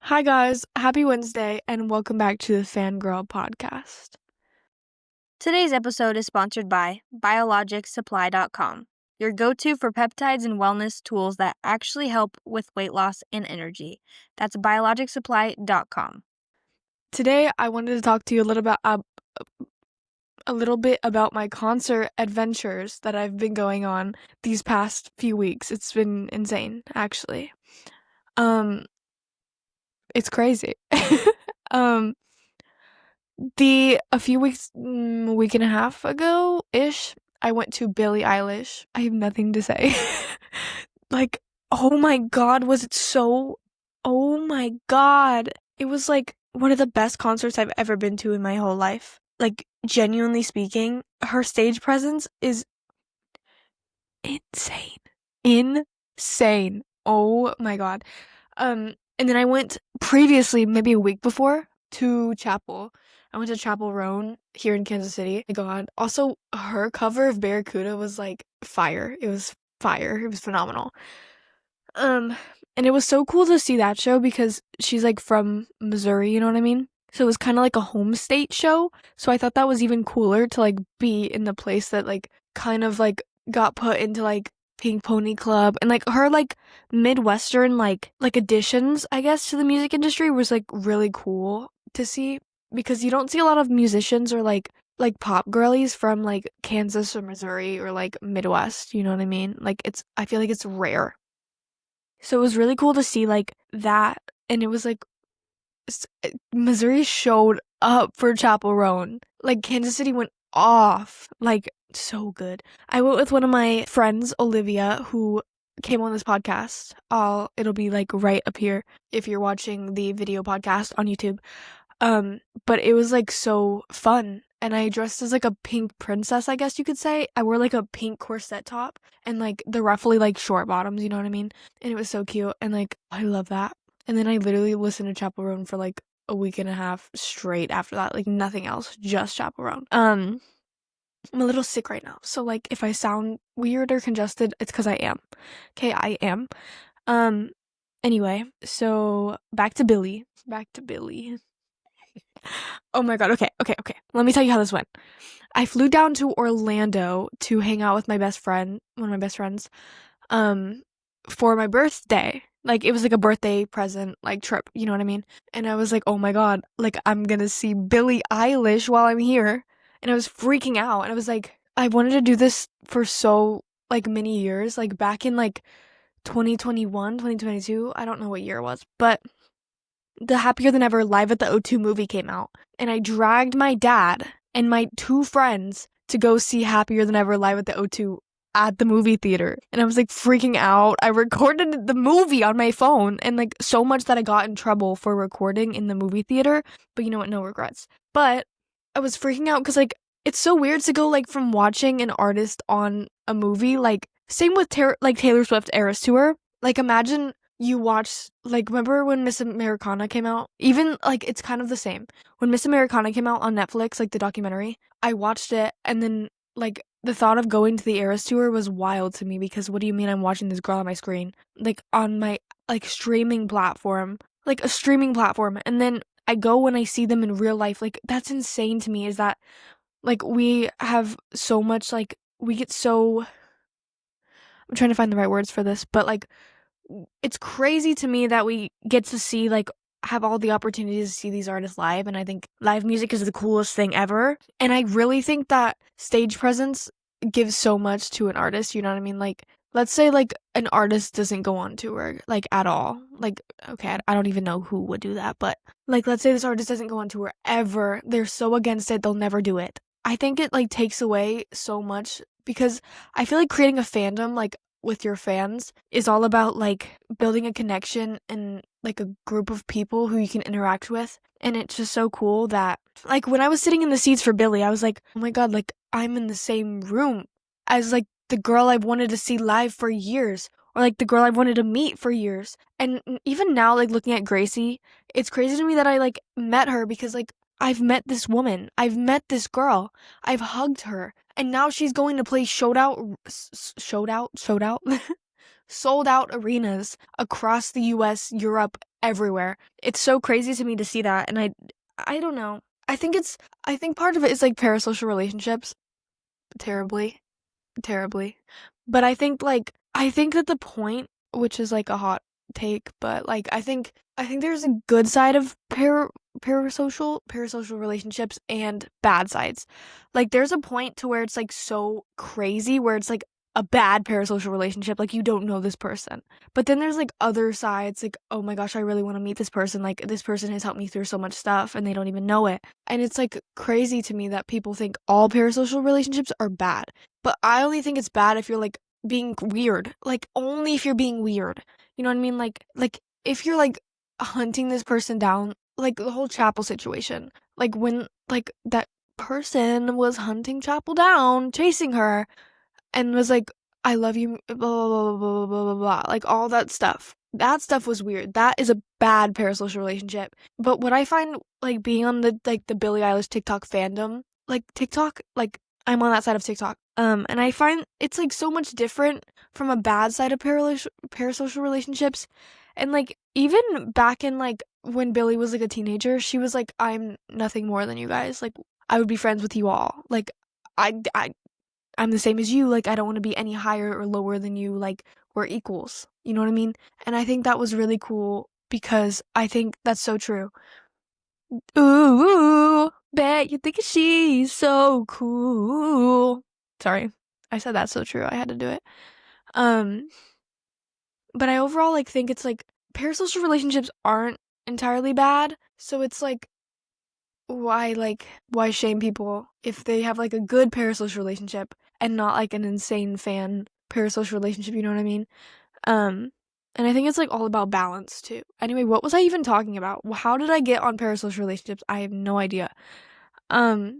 Hi guys, happy Wednesday and welcome back to the Fangirl podcast. Today's episode is sponsored by biologicsupply.com, your go-to for peptides and wellness tools that actually help with weight loss and energy. That's biologicsupply.com. Today I wanted to talk to you a little bit about my concert adventures that I've been going on these past few weeks. It's been insane, actually. It's crazy. um a few weeks, week and a half ago ish, I went to Billie Eilish. I have nothing to say. Like, oh my god, was it so, oh my god. It was like one of the best concerts I've ever been to in my whole life. Like, genuinely speaking, her stage presence is insane. Insane. Oh my god. And then I went previously, maybe a week before, to Chappell. I went to Chappell Roan here in Kansas City. My god. Also, her cover of Barracuda was like fire. It was fire. It was phenomenal. And it was so cool to see that show because she's like from Missouri, you know what I mean? So it was kind of like a home state show. So I thought that was even cooler to like be in the place that like kind of like got put into like Pink Pony Club, and like her like Midwestern like additions, I guess, to the music industry was like really cool to see because you don't see a lot of musicians or like pop girlies from like Kansas or Missouri or like Midwest, you know what I mean? Like I feel like it's rare. So it was really cool to see like that, and it was like Missouri showed up for Chappell Roan. Like Kansas City went off, like so good. I went with one of my friends, Olivia, who came on this podcast. It'll be like right up here if you're watching the video podcast on YouTube. But it was like so fun. And I dressed as like a pink princess, I guess you could say. I wore like a pink corset top and like the roughly like short bottoms, you know what I mean? And it was so cute. And like, I love that. And then I literally listened to Chappell Roan for like a week and a half straight after that. Like nothing else, just Chappell Roan. I'm a little sick right now. So like if I sound weird or congested, it's because I am. Okay, I am. Anyway, so back to Billie. Back to Billie. Oh my god, okay. Let me tell you how this went. I flew down to Orlando to hang out with my best friend, one of my best friends, for my birthday. Like, it was like a birthday present, like, trip, you know what I mean? And I was like, oh my god, like, I'm gonna see Billie Eilish while I'm here. And I was freaking out. And I was like, I wanted to do this for so, like, many years. Like, back in, like, 2021, 2022. I don't know what year it was. But the Happier Than Ever Live at the O2 movie came out, and I dragged my dad and my two friends to go see Happier Than Ever Live at the O2 at the movie theater. And I was like freaking out. I recorded the movie on my phone, and like so much that I got in trouble for recording in the movie theater. But you know what? No regrets. But I was freaking out because like it's so weird to go like from watching an artist on a movie, like same with Taylor Swift Eras Tour. Like imagine you watch, like, remember when Miss Americana came out? Even, like, it's kind of the same. When Miss Americana came out on Netflix, like, the documentary, I watched it, and then, like, the thought of going to the Eras Tour was wild to me, because what do you mean I'm watching this girl on my screen? Like, on my, like, streaming platform. Like, a streaming platform. And then I go when I see them in real life. Like, that's insane to me, is that, like, we have so much, like, we get so... I'm trying to find the right words for this, but, like, it's crazy to me that we get to see like have all the opportunities to see these artists live, and I think live music is the coolest thing ever. And I really think that stage presence gives so much to an artist, you know what I mean? Like let's say like an artist doesn't go on tour like at all. Like okay, I don't even know who would do that, but like let's say this artist doesn't go on tour ever. They're so against it, they'll never do it. I think it like takes away so much because I feel like creating a fandom like with your fans is all about like building a connection and like a group of people who you can interact with. And it's just so cool that like when I was sitting in the seats for Billie, I was like, oh my god, like I'm in the same room as like the girl I've wanted to see live for years, or like the girl I've wanted to meet for years. And even now, like looking at Gracie, it's crazy to me that I like met her because like I've met this woman, I've met this girl, I've hugged her, and now she's going to play Showdown, sold out arenas across the US, Europe, everywhere. It's so crazy to me to see that, and I don't know. I think part of it is like parasocial relationships, terribly, terribly. But I think that the point, which is like a hot take, but like I think there's a good side of parasocial relationships and bad sides. Like there's a point to where it's like so crazy where it's like a bad parasocial relationship, like you don't know this person. But then there's like other sides, like, oh my gosh, I really want to meet this person. Like this person has helped me through so much stuff and they don't even know it. And it's like crazy to me that people think all parasocial relationships are bad. But I only think it's bad if you're like being weird. Like only if you're being weird. You know what I mean? Like if you're like hunting this person down, like the whole Chappell situation. Like when like that person was hunting Chappell down, chasing her, and was like, I love you, blah, blah, blah, blah, blah, blah, blah, like all that stuff. That stuff was weird. That is a bad parasocial relationship. But what I find, like, being on the Billie Eilish TikTok fandom, like, TikTok, like, I'm on that side of TikTok. And I find it's, like, so much different from a bad side of parasocial relationships. And, like, even back in, like, when Billie was, like, a teenager, she was like, I'm nothing more than you guys. Like, I would be friends with you all. Like, I'm the same as you, like, I don't want to be any higher or lower than you, like, we're equals, you know what I mean? And I think that was really cool, because I think that's so true. Ooh, bet you think she's so cool. Sorry, I said that's so true, I had to do it. But I overall, like, think it's, like, parasocial relationships aren't entirely bad, so it's, like, why shame people if they have like a good parasocial relationship and not like an insane fan parasocial relationship, you know what I mean? And I think it's like all about balance too. Anyway, what was I even talking about? How did I get on parasocial relationships? I have no idea. Yeah,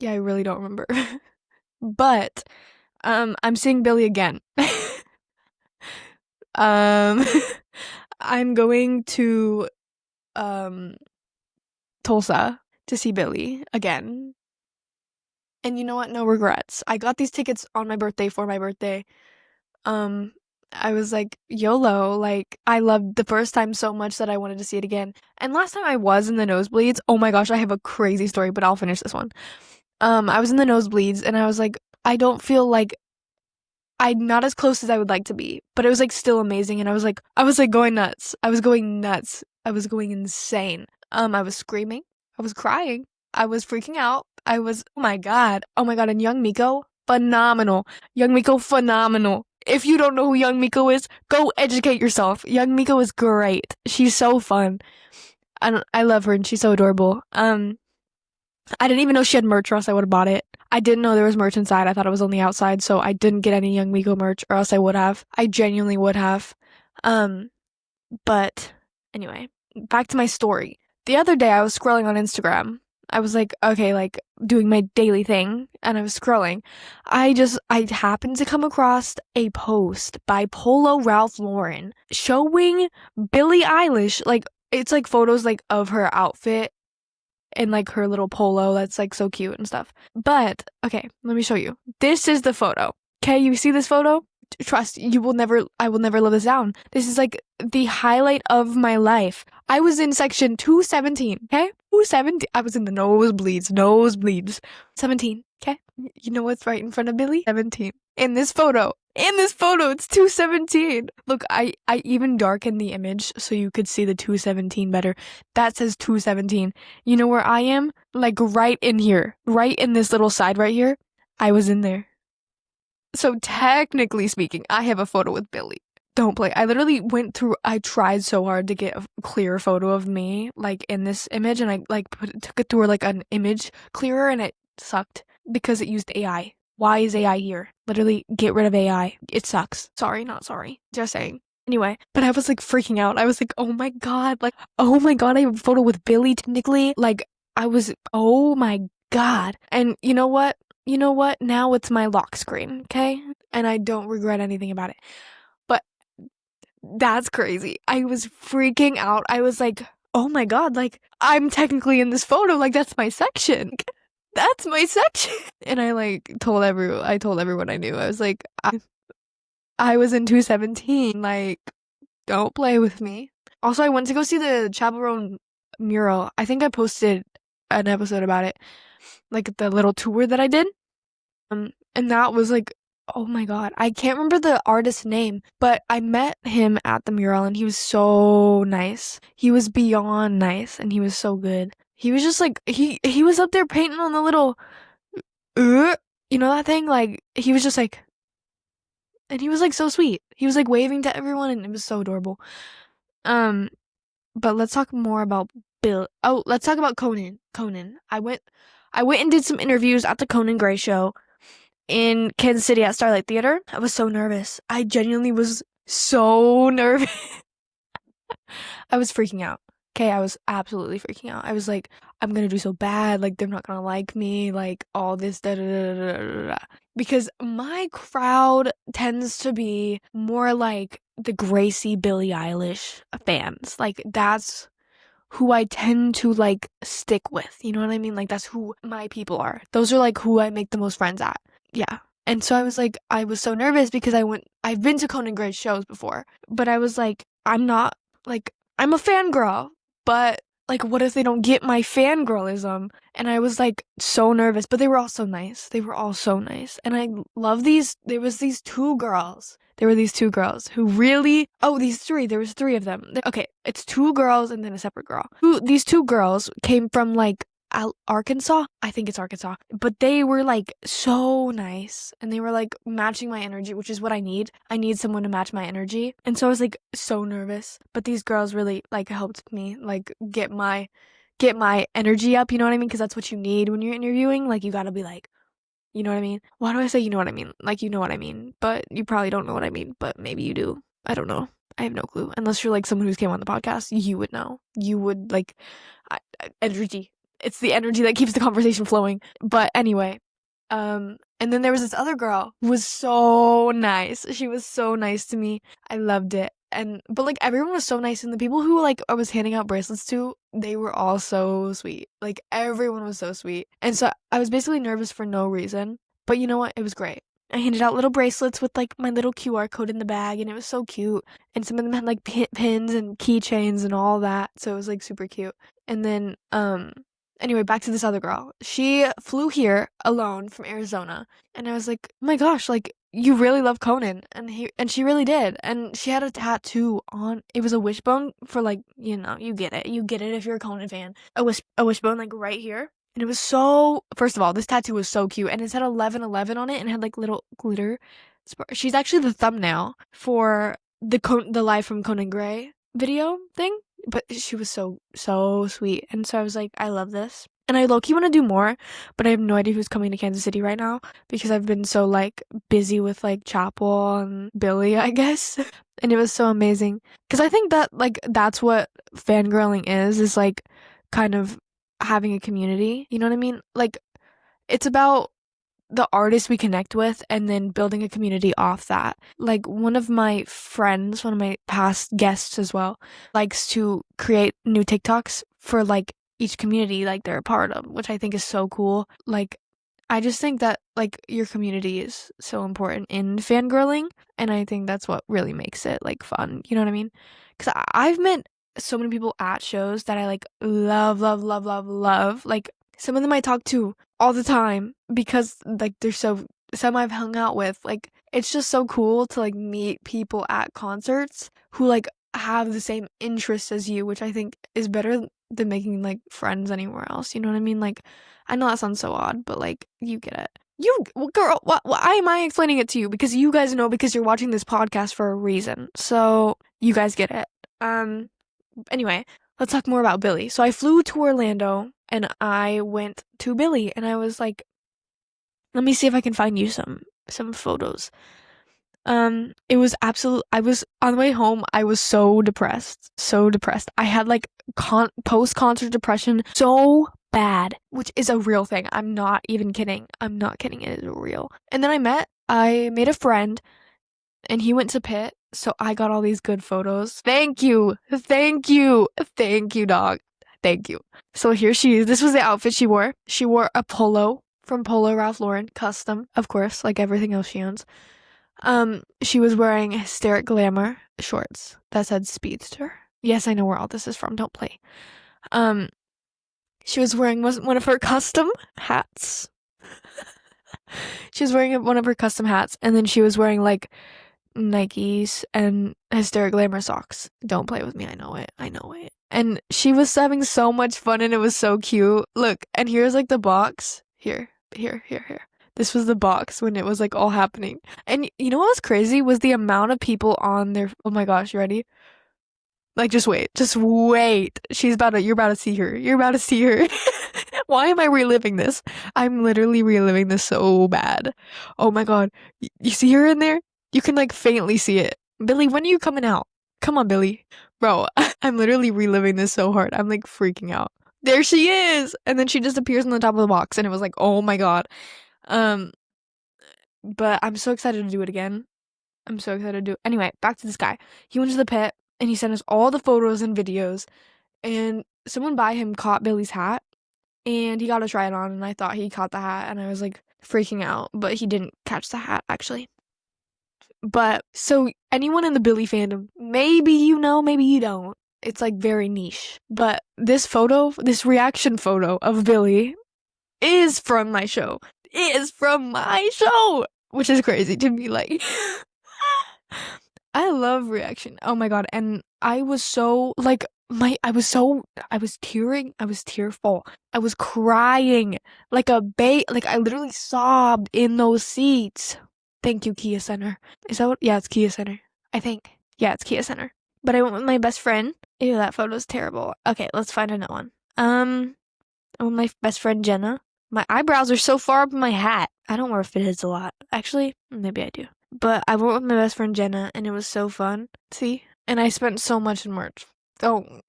I really don't remember. But I'm seeing Billie again. I'm going to Tulsa to see Billie again. And you know what? No regrets. I got these tickets on my birthday for my birthday. I was like, YOLO. Like, I loved the first time so much that I wanted to see it again. And last time I was in the nosebleeds, oh my gosh, I have a crazy story, but I'll finish this one. I was in the nosebleeds and I was like, I don't feel like I'm not as close as I would like to be, but it was like still amazing. And I was like going nuts. I was going nuts. I was going insane. I was screaming. I was crying. I was freaking out. I was, oh my god. Oh my god. And Young Miko, phenomenal. Young Miko, phenomenal. If you don't know who Young Miko is, go educate yourself. Young Miko is great. She's so fun. I love her and she's so adorable. I didn't even know she had merch or else I would have bought it. I didn't know there was merch inside. I thought it was on the outside, so I didn't get any Young Miko merch or else I would have. I genuinely would have. But anyway, back to my story. The other day I was scrolling on Instagram. I was like, okay, like doing my daily thing, and I was scrolling. I happened to come across a post by Polo Ralph Lauren showing Billie Eilish, like it's like photos like of her outfit and like her little polo that's like so cute and stuff. But okay, let me show you. This is the photo. Okay, you see this photo? Trust, I will never live this down. This is like the highlight of my life. I was in section 217, okay? 217. I was in the nosebleeds. 17, okay? You know what's right in front of Billie? 17. In this photo, it's 217. Look, I even darkened the image so you could see the 217 better. That says 217. You know where I am? Like right in here. Right in this little side right here. I was in there. So technically speaking, I have a photo with Billie. Don't play. I literally I tried so hard to get a clear photo of me, like in this image, and I like took it through like an image clearer, and it sucked because it used AI. Why is AI here? Literally, get rid of AI. It sucks. Sorry, not sorry. Just saying. Anyway, but I was like freaking out. I was like, oh my god, I have a photo with Billie technically. Like, oh my god. And you know what? Now it's my lock screen, okay? And I don't regret anything about it. But that's crazy. I was freaking out. I was like, oh my god, like, I'm technically in this photo. Like, that's my section. That's my section. And I told everyone I knew. I was like, I was in 217. Like, don't play with me. Also, I went to go see the Chappell Roan mural. I think I posted an episode about it, like the little tour that I did. And that was like, oh my God, I can't remember the artist's name, but I met him at the mural and he was so nice. He was beyond nice and he was so good. He was just like he was up there painting on the little uh, you know that thing? Like he was just like and he was like so sweet. He was like waving to everyone and it was so adorable. Um but let's talk more about Bill. Oh, let's talk about Conan. I went and did some interviews at the Conan Gray show in Kansas City at Starlight Theater. I was so nervous. I genuinely was so nervous. I was freaking out. Okay, I was absolutely freaking out. I was like, I'm gonna do so bad. Like, they're not gonna like me. Like, all this da da da da da da. Because my crowd tends to be more like the Gracie Billie Eilish fans. Like, that's who I tend to like stick with. You know what I mean? Like, that's who my people are. Those are like who I make the most friends at. Yeah. And so I was like, I was so nervous because I've been to Conan Gray's shows before, but I was like, I'm not, like, I'm a fangirl, but like, what if they don't get my fangirlism? And I was like, so nervous, but they were all so nice. They were all so nice. And I love there was these two girls. There were these two girls who really, there was three of them. Okay, it's two girls and then a separate girl. These two girls came from like Arkansas. I think it's Arkansas. But they were like so nice and they were like matching my energy, which is what I need. I need someone to match my energy. And so I was like so nervous. But these girls really like helped me like get my energy up, you know what I mean? Because that's what you need when you're interviewing. Like you gotta be like, you know what I mean? Why do I say you know what I mean? Like you know what I mean, but you probably don't know what I mean, but maybe you do. I don't know. I have no clue. Unless you're like someone who's came on the podcast, you would know. You would like energy. It's the energy that keeps the conversation flowing. But anyway, and then there was this other girl who was so nice. She was so nice to me. I loved it. But like everyone was so nice and the people who like I was handing out bracelets to, they were all so sweet. Like everyone was so sweet. And so I was basically nervous for no reason. But you know what? It was great. I handed out little bracelets with like my little QR code in the bag and it was so cute. And some of them had like pins and keychains and all that. So it was like super cute. And then anyway, back to this other girl. She flew here alone from Arizona. And I was like, oh my gosh, like, you really love Conan. And she really did. And she had a tattoo on. It was a wishbone for like, you know, you get it. You get it if you're a Conan fan. A wishbone like right here. And it was so, first of all, this tattoo was so cute. And it said 1111 on it and had like little glitter. She's actually the thumbnail for the Live from Conan Gray video thing. But she was so sweet. And so I was like, I love this. And I low-key want to do more, but I have no idea who's coming to Kansas City right now because I've been so like busy with like Chappell and Billie, I guess. And it was so amazing. Because I think that like that's what fangirling is like kind of having a community. You know what I mean? Like it's about the artists we connect with and then building a community off that. Like one of my friends, one of my past guests as well, likes to create new TikToks for like each community like they're a part of, which I think is so cool. Like I just think that like your community is so important in fangirling and I think that's what really makes it like fun. You know what I mean? Cuz I've met so many people at shows that I like love. Like some of them I talk to all the time because like they're some I've hung out with. Like it's just so cool to like meet people at concerts who like have the same interests as you, which I think is better than making like friends anywhere else. You know what I mean? Like I know that sounds so odd, but like you get it. Girl, why am I explaining it to you? Because you guys know because you're watching this podcast for a reason. So you guys get it. Anyway, let's talk more about Billie. So I flew to Orlando and I went to Billie and I was like, let me see if I can find you some photos. It was I was on the way home, I was so depressed. I had like post-concert depression so bad, which is a real thing. I'm not even kidding. It is real. And then I made a friend and he went to Pitt, so I got all these good photos. Thank you, dog. Thank you. So here she is. This was the outfit she wore. She wore a polo from Polo Ralph Lauren, custom, of course, like everything else she owns. She was wearing hysteric glamour shorts that said speedster. Yes, I know where all this is from. Don't play. Um, she was wearing one of her custom hats. She was wearing one of her custom hats, and then she was wearing like Nikes and hysteric glamour socks. Don't play with me. I know it. I know it. And she was having so much fun, and it was so cute. Look, and here's like the box. Here. This was the box when it was like all happening. And you know what was crazy was the amount of people on there. Oh my gosh, you ready? Like, just wait. Just wait. You're about to see her. You're about to see her. Why am I reliving this? I'm literally reliving this so bad. Oh my god. You see her in there? You can like faintly see it. Billy, when are you coming out? Come on, Billy. Bro, I'm literally reliving this so hard. I'm like freaking out. There she is! And then she just appears on the top of the box and it was like, oh my god. Um, but I'm so excited to do it again. I'm so excited to do it. Anyway, back to this guy. He went to the pit and he sent us all the photos and videos. And someone by him caught Billy's hat and he got to try it on. And I thought he caught the hat and I was like freaking out, but he didn't catch the hat actually. But so anyone in the Billy fandom, maybe you know, maybe you don't. It's like very niche. But this reaction photo of Billy is from my show. Is from my show, which is crazy to be like. I love reaction. Oh my god, and I was so like I was tearing, I was tearful. I was crying like like I literally sobbed in those seats. Thank you, Kia Center. Is that what? Yeah, it's Kia Center. I think. Yeah, it's Kia Center. But I went with my best friend. Ew, that photo's terrible. Okay, let's find another one. I went with my best friend Jenna. My eyebrows are so far up in my hat. I don't wear fitteds a lot. Actually, maybe I do. But I went with my best friend Jenna, and it was so fun. See? And I spent so much in merch. Don't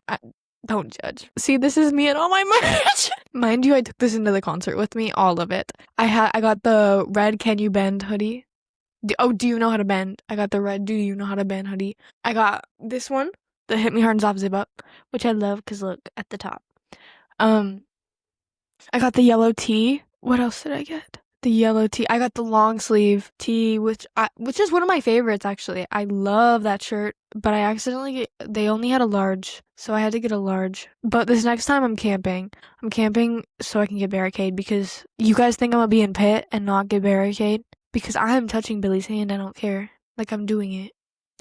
judge. See, this is me and all my merch. Mind you, I took this into the concert with me, all of it. I got the red Can You Bend hoodie. Do you know how to bend? I got the red Do You Know How to Bend hoodie. I got this one, the Hit Me Hard and Stop Zip Up, which I love because look at the top. I got the yellow tee. What else did I get? The yellow tee. I got the long sleeve tee, which is one of my favorites actually. I love that shirt, but they only had a large, so I had to get a large. But this next time I'm camping so I can get barricade because you guys think I'm gonna be in pit and not get barricade because I am touching Billy's hand. I don't care. Like I'm doing it.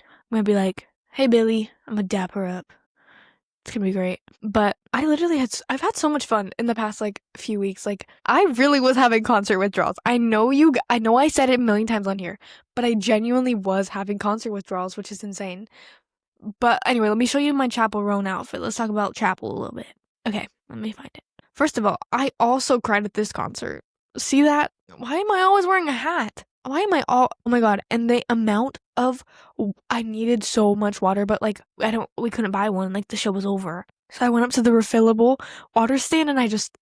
I'm gonna be like, hey Billy, I'm gonna dap her up. It's gonna be great. But I've had so much fun in the past like few weeks. Like I really was having concert withdrawals. I know I said it a million times on here, but I genuinely was having concert withdrawals, which is insane. But anyway, let me show you my Chappell Roan outfit. Let's talk about Chappell a little bit. Okay, let me find it. First of all, I also cried at this concert. See that? Why am I always wearing a hat? Why am I oh my god, and the amount of I needed so much water, but like we couldn't buy one, like the show was over. So I went up to the refillable water stand and I just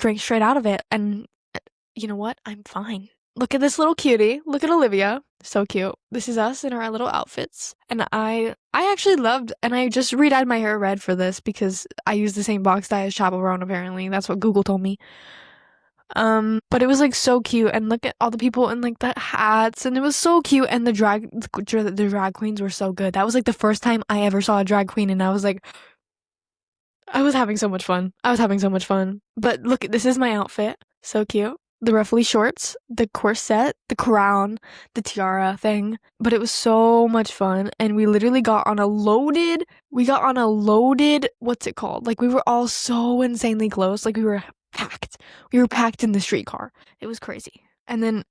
drank straight out of it and you know what? I'm fine. Look at this little cutie. Look at Olivia. So cute. This is us in our little outfits. And I actually loved and I just re-dyed my hair red for this because I used the same box dye as Chappell Roan apparently. That's what Google told me. But it was like so cute and look at all the people in like the hats and it was so cute and the drag queens were so good. That was like the first time I ever saw a drag queen and I was like I was having so much fun. But look, this is my outfit. So cute. The ruffly shorts, the corset, the crown, the tiara thing. But it was so much fun and we literally got on a loaded, what's it called? Like we were all so insanely close. Like we were packed. We were packed in the streetcar. It was crazy. And then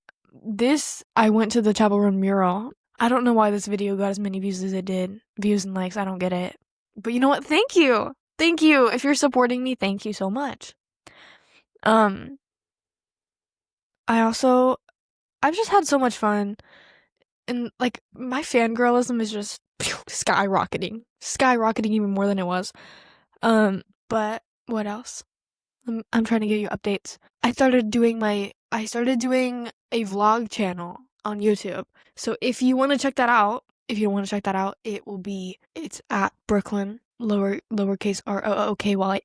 I went to the Chappell Roan mural. I don't know why this video got as many views as it did. Views and likes, I don't get it. But you know what? Thank you. Thank you. If you're supporting me, thank you so much. I've just had so much fun. And like my fangirlism is just skyrocketing even more than it was. But what else? I'm trying to give you updates. I started doing a vlog channel on YouTube. So if you want to check that out, it's at Brooklyn lowercase ROOKY.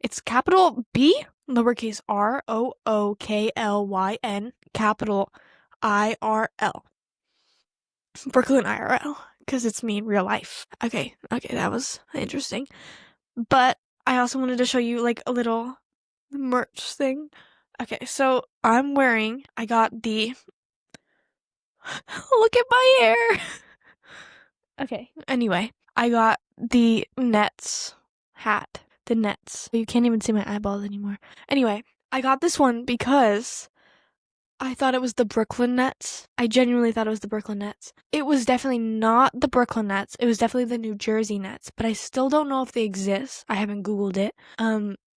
It's capital B lowercase ROOKLYN capital IRL. Brooklyn IRL, because it's me in real life. Okay, that was interesting. But I also wanted to show you like a little merch thing. Okay, so I got the, look at my hair. Okay, anyway, I got the Nets hat. The Nets. You can't even see my eyeballs anymore. Anyway, I got this one because I thought it was the Brooklyn Nets. I genuinely thought it was the Brooklyn Nets. It was definitely not the Brooklyn Nets. It was definitely the New Jersey Nets, but I still don't know if they exist. I haven't Googled it.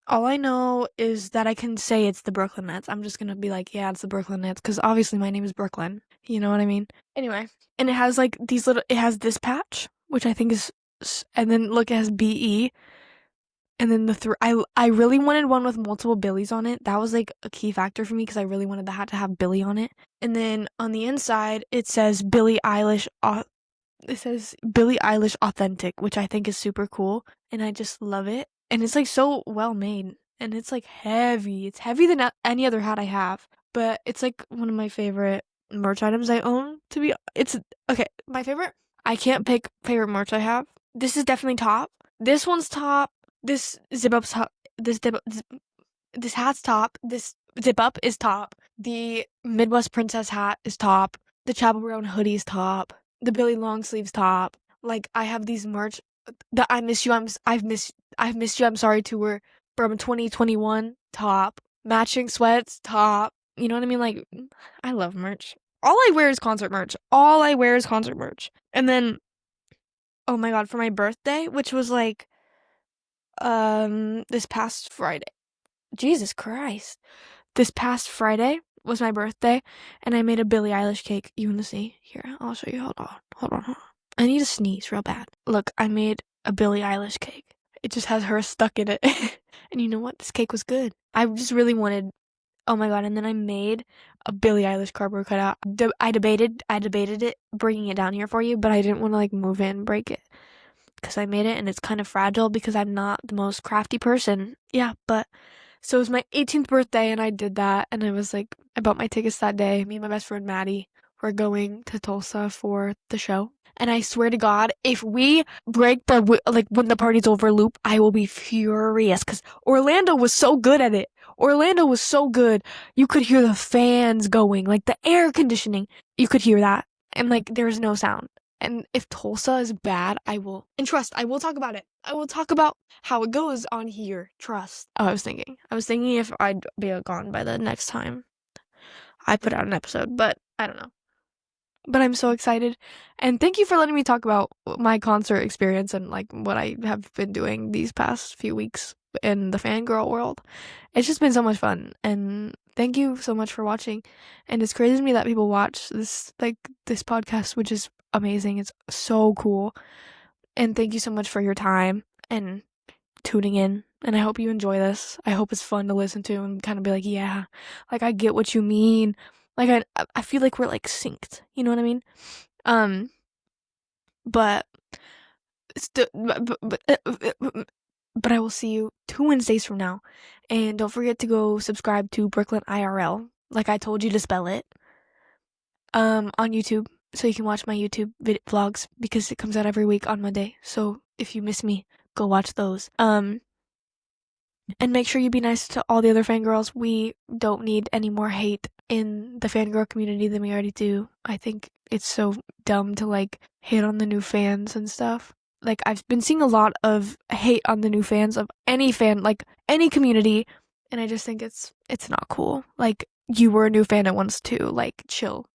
All I know is that I can say it's the Brooklyn Nets. I'm just gonna be like, yeah, it's the Brooklyn Nets, because obviously my name is Brooklyn. You know what I mean? Anyway, and it has like it has this patch, which I think is, and then look, it has BE. And then I really wanted one with multiple Billies on it. That was like a key factor for me because I really wanted the hat to have Billie on it. And then on the inside, it says Billie Eilish. It says Billie Eilish Authentic, which I think is super cool, and I just love it. And it's like so well made, and it's like heavy. It's heavier than any other hat I have, but it's like one of my favorite merch items I own. It's okay. My favorite. I can't pick favorite merch I have. This is definitely top. This one's top. This zip up's top. This hat's top. This zip up is top. The Midwest Princess hat is top. The Chappell Roan hoodie's top. The Billie long sleeves top. Like, I have these merch. The I miss you. I've missed you. I'm sorry tour from 2021 top. Matching sweats top. You know what I mean? Like, I love merch. All I wear is concert merch. And then, oh my god, for my birthday, which was like this past Friday. Jesus Christ. This past Friday was my birthday, and I made a Billie Eilish cake. You want to see? Here, I'll show you. Hold on. I need to sneeze real bad. Look, I made a Billie Eilish cake. It just has her stuck in it. And you know what? This cake was good. I just really wanted, oh my god, and then I made a Billie Eilish cardboard cutout. I debated it, bringing it down here for you, but I didn't want to like move it and break it, because I made it and it's kind of fragile because I'm not the most crafty person. Yeah, but so it was my 18th birthday and I did that, and I bought my tickets that day. Me and my best friend Maddie were going to Tulsa for the show. And I swear to God, if we break when the party's over loop, I will be furious, because Orlando was so good at it. Orlando was so good. You could hear the fans going, like the air conditioning. You could hear that. And like there's no sound. And if Tulsa is bad, I will talk about it. I will talk about how it goes on here. Trust. Oh, I was thinking if I'd be gone by the next time I put out an episode, but I don't know. But I'm so excited. And thank you for letting me talk about my concert experience and like what I have been doing these past few weeks in the fangirl world. It's just been so much fun. And thank you so much for watching. And it's crazy to me that people watch this podcast, which is amazing. It's so cool. And thank you so much for your time and tuning in. And I hope you enjoy this. I hope it's fun to listen to and kind of be like, yeah, like I get what you mean. Like I feel like we're like synced. You know what I mean? But but I will see you 2 Wednesdays from now. And don't forget to go subscribe to Brooklyn IRL, like I told you to spell it, on YouTube, so you can watch my YouTube vlogs, because it comes out every week on Monday. So if you miss me, go watch those. And make sure you be nice to all the other fangirls. We don't need any more hate in the fangirl community than we already do. I think it's so dumb to like hate on the new fans and stuff. Like, I've been seeing a lot of hate on the new fans of any fan, like any community, and I just think it's not cool. Like, you were a new fan at once too. Like, chill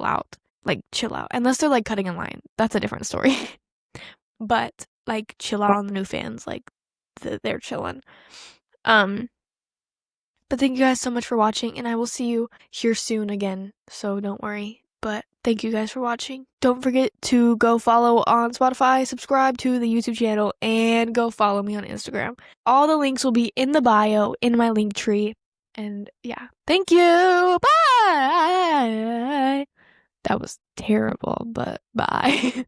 out. Like, chill out. Unless they're like cutting in line. That's a different story. But like, chill out on the new fans. Like, they're chilling. But thank you guys so much for watching, and I will see you here soon again, so don't worry. But thank you guys for watching. Don't forget to go follow on Spotify, subscribe to the YouTube channel, and go follow me on Instagram. All the links will be in the bio, in my link tree. And yeah, thank you. Bye. That was terrible, but bye.